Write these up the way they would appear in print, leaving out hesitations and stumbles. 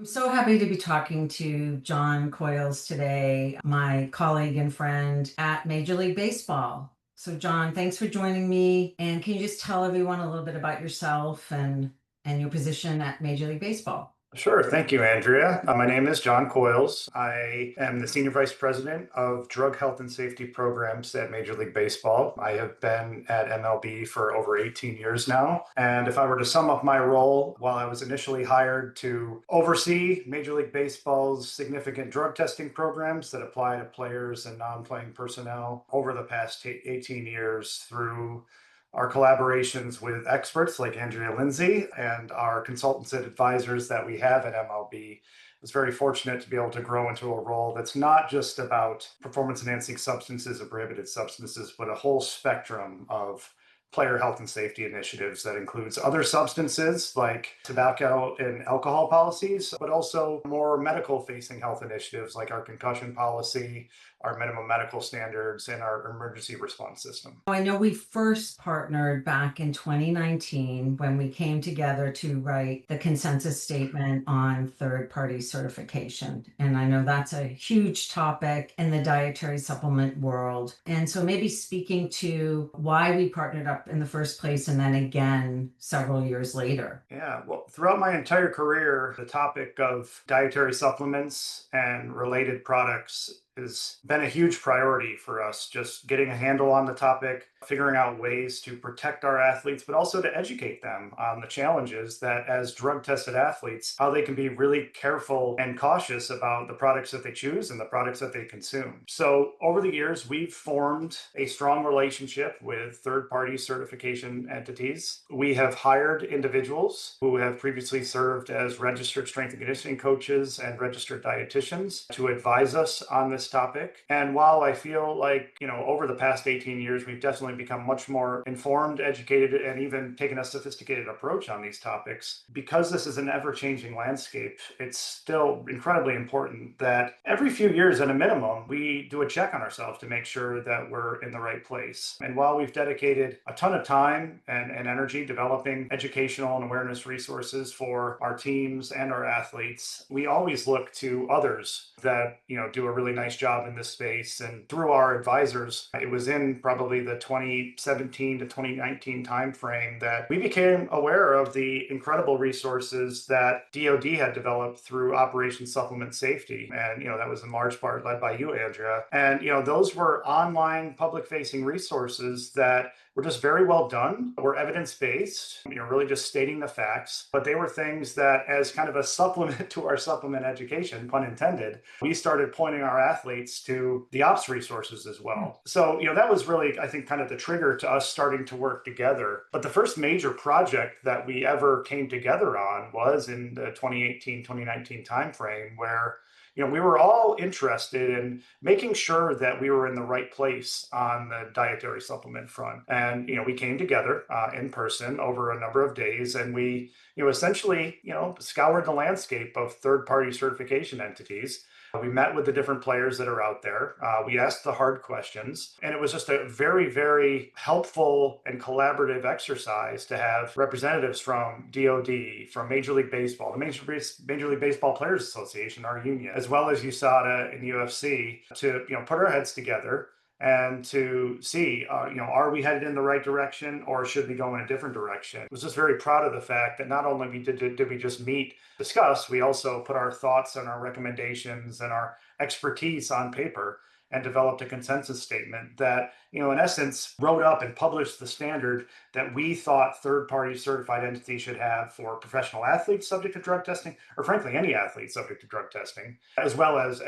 I'm so happy to be talking to Jon Coyles today, my colleague and friend at Major League Baseball. So, Jon, thanks for joining me. And can you just tell everyone a little bit about yourself and your position at Major League Baseball? Sure. Thank you, Andrea. My name is Jon Coyles. I am the Senior Vice President of Drug Health and Safety Programs at Major League Baseball. I have been at MLB for over 18 years now. And if I were to sum up my role, while I was initially hired to oversee Major League Baseball's significant drug testing programs that apply to players and non-playing personnel over the past 18 years through our collaborations with experts like Andrea, Lindsey, and our consultants and advisors that we have at MLB. I was very fortunate to be able to grow into a role that's not just about performance enhancing substances or prohibited substances, but a whole spectrum of player health and safety initiatives that includes other substances like tobacco and alcohol policies, but also more medical facing health initiatives like our concussion policy, our minimum medical standards, and our emergency response system. I know we first partnered back in 2019 when we came together to write the consensus statement on third-party certification. And I know that's a huge topic in the dietary supplement world. And so maybe speaking to why we partnered up in the first place and then again several years later. Yeah, well, throughout my entire career, the topic of dietary supplements and related products has been a huge priority for us, just getting a handle on the topic, figuring out ways to protect our athletes, but also to educate them on the challenges that as drug tested athletes, how they can be really careful and cautious about the products that they choose and the products that they consume. So over the years, we've formed a strong relationship with third party certification entities. We have hired individuals who have previously served as registered strength and conditioning coaches and registered dietitians to advise us on this topic. And while I feel like, over the past 18 years, we've definitely become much more informed, educated, and even taken a sophisticated approach on these topics, because this is an ever-changing landscape, it's still incredibly important that every few years at a minimum, we do a check on ourselves to make sure that we're in the right place. And while we've dedicated a ton of time and energy developing educational and awareness resources for our teams and our athletes, we always look to others that, do a really nice job in this space. And through our advisors, it was in probably the 2017 to 2019 timeframe that we became aware of the incredible resources that DoD had developed through Operation Supplement Safety. And, that was in large part led by you, Andrea. And, those were online public facing resources that were just very well done, were evidence-based, really just stating the facts. But they were things that, as kind of a supplement to our supplement education, pun intended, we started pointing our athletes to the ops resources as well. So, that was really, I think, kind of the trigger to us starting to work together. But the first major project that we ever came together on was in the 2018, 2019 timeframe, where we were all interested in making sure that we were in the right place on the dietary supplement front. And, we came together in person over a number of days, and we, essentially, scoured the landscape of third-party certification entities. We met with the different players that are out there. We asked the hard questions, and it was just a very, very helpful and collaborative exercise to have representatives from DoD, from Major League Baseball, the Major League Baseball Players Association, our union, as well as USADA and UFC, to put our heads together and to see, are we headed in the right direction, or should we go in a different direction? I was just very proud of the fact that not only did we just meet, discuss, we also put our thoughts and our recommendations and our expertise on paper and developed a consensus statement that, in essence, wrote up and published the standard that we thought third-party certified entities should have for professional athletes subject to drug testing, or frankly, any athlete subject to drug testing, as well as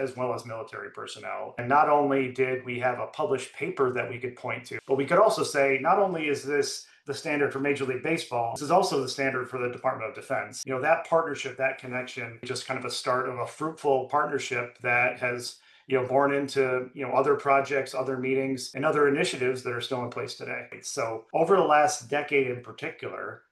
military personnel. And not only did we have a published paper that we could point to, but we could also say, not only is this the standard for Major League Baseball, this is also the standard for the Department of Defense. That partnership, that connection, just kind of a start of a fruitful partnership that has born into, other projects, other meetings, and other initiatives that are still in place today. So over the last decade in particular,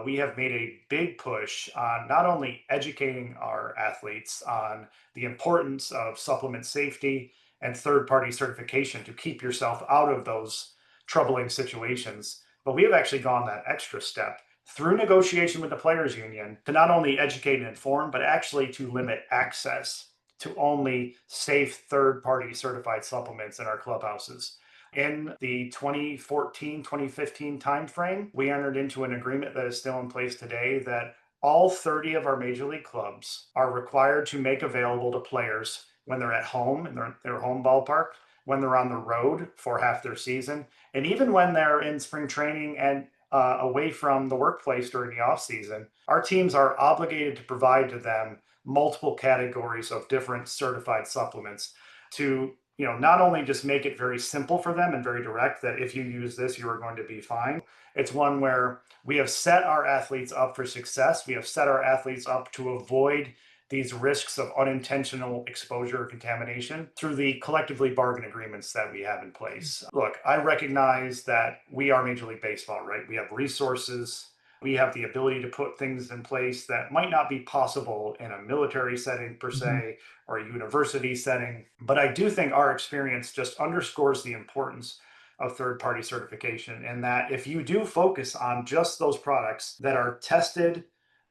we have made a big push on not only educating our athletes on the importance of supplement safety and third-party certification to keep yourself out of those troubling situations, but we have actually gone that extra step through negotiation with the players union to not only educate and inform, but actually to limit access to only safe third party certified supplements in our clubhouses. In the 2014, 2015 timeframe, we entered into an agreement that is still in place today that all 30 of our major league clubs are required to make available to players when they're at home in their home ballpark, when they're on the road for half their season, and even when they're in spring training and away from the workplace during the off season. Our teams are obligated to provide to them multiple categories of different certified supplements to not only just make it very simple for them and very direct that if you use this you are going to be fine. It's one where we have set our athletes up for success. We have set our athletes up to avoid these risks of unintentional exposure or contamination through the collectively bargain agreements that we have in place. Look, I recognize that we are Major League Baseball, right? We have resources. We have the ability to put things in place that might not be possible in a military setting per Mhm. se or a university setting. But I do think our experience just underscores the importance of third party certification, and that if you do focus on just those products that are tested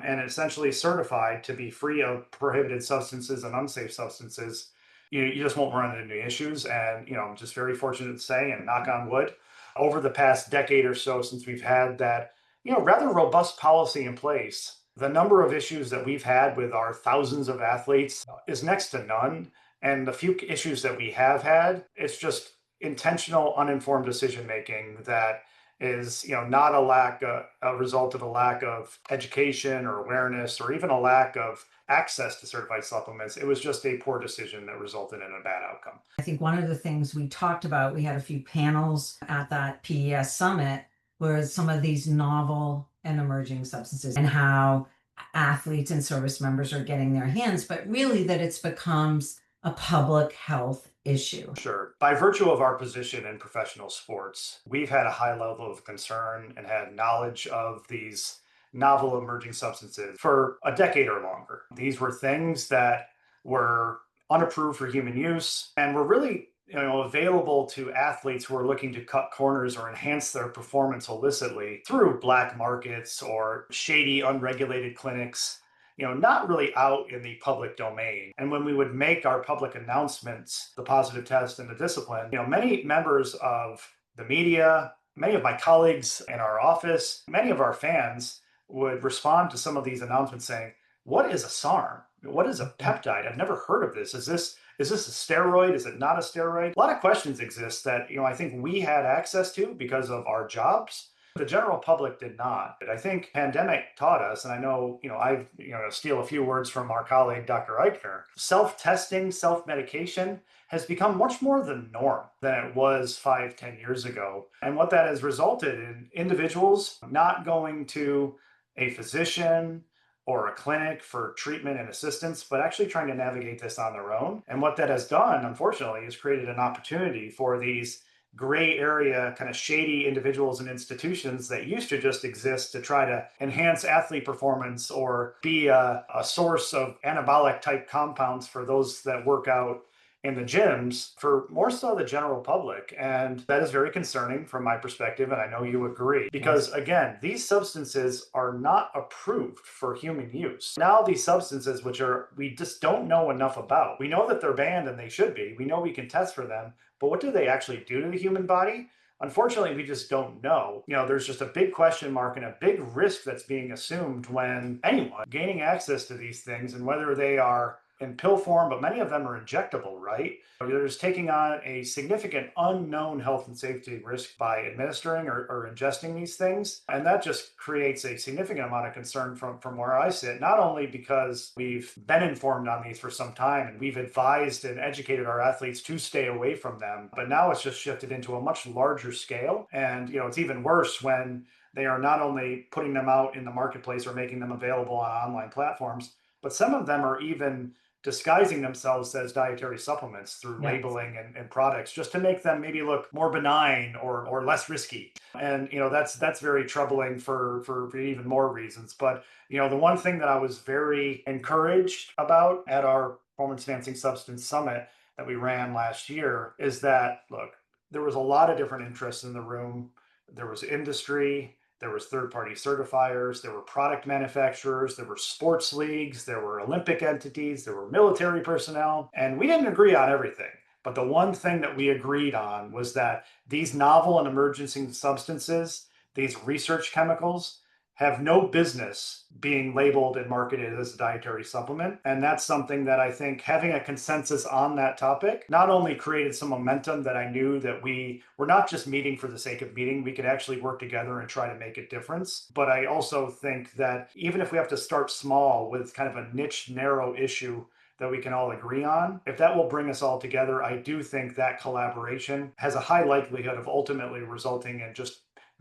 and essentially certified to be free of prohibited substances and unsafe substances, you just won't run into any issues. And, I'm just very fortunate to say, and knock on wood, over the past decade or so, since we've had that, rather robust policy in place, the number of issues that we've had with our thousands of athletes is next to none. And the few issues that we have had, it's just intentional, uninformed decision making that is not a result of a lack of education or awareness or even a lack of access to certified supplements. It was just a poor decision that resulted in a bad outcome. I think one of the things we talked about, we had a few panels at that PES summit, was some of these novel and emerging substances and how athletes and service members are getting their hands, but really that it's becomes a public health issue. Sure. By virtue of our position in professional sports, we've had a high level of concern and had knowledge of these novel emerging substances for a decade or longer. These were things that were unapproved for human use and were really available to athletes who are looking to cut corners or enhance their performance illicitly through black markets or shady unregulated clinics, not really out in the public domain. And when we would make our public announcements, the positive test and the discipline, many members of the media, many of my colleagues in our office, many of our fans would respond to some of these announcements saying, "What is a SARM? What is a peptide? I've never heard of this. Is this a steroid? Is it not a steroid?" A lot of questions exist that I think we had access to because of our jobs. The general public did not. I think pandemic taught us, and I know, I've, steal a few words from our colleague, Dr. Eichner, self-testing, self-medication has become much more the norm than it was 5, 10 years ago. And what that has resulted in individuals not going to a physician or a clinic for treatment and assistance, but actually trying to navigate this on their own. And what that has done, unfortunately, is created an opportunity for these gray area, kind of shady individuals and institutions that used to just exist to try to enhance athlete performance or be a source of anabolic type compounds for those that work out in the gyms, for more so the general public. And that is very concerning from my perspective. And I know you agree, because again, these substances are not approved for human use. Now, these substances, which we just don't know enough about, we know that they're banned and they should be. We know we can test for them, but what do they actually do to the human body? Unfortunately, we just don't know. There's just a big question mark and a big risk that's being assumed when anyone gaining access to these things, and whether they are in pill form, but many of them are injectable, right? They're just taking on a significant unknown health and safety risk by administering or ingesting these things. And that just creates a significant amount of concern from where I sit, not only because we've been informed on these for some time and we've advised and educated our athletes to stay away from them, but now it's just shifted into a much larger scale. And, it's even worse when they are not only putting them out in the marketplace or making them available on online platforms, but some of them are even disguising themselves as dietary supplements through Yes. labeling and products just to make them maybe look more benign or less risky. And that's very troubling for even more reasons. But the one thing that I was very encouraged about at our performance enhancing substance summit that we ran last year is that, look, there was a lot of different interests in the room. There was industry, there was third-party certifiers, there were product manufacturers, there were sports leagues, there were Olympic entities, there were military personnel, and we didn't agree on everything. But the one thing that we agreed on was that these novel and emerging substances, these research chemicals, have no business being labeled and marketed as a dietary supplement. And that's something that I think having a consensus on that topic not only created some momentum that I knew that we were not just meeting for the sake of meeting, we could actually work together and try to make a difference. But I also think that even if we have to start small with kind of a niche, narrow issue that we can all agree on, if that will bring us all together, I do think that collaboration has a high likelihood of ultimately resulting in just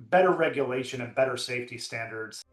better regulation and better safety standards.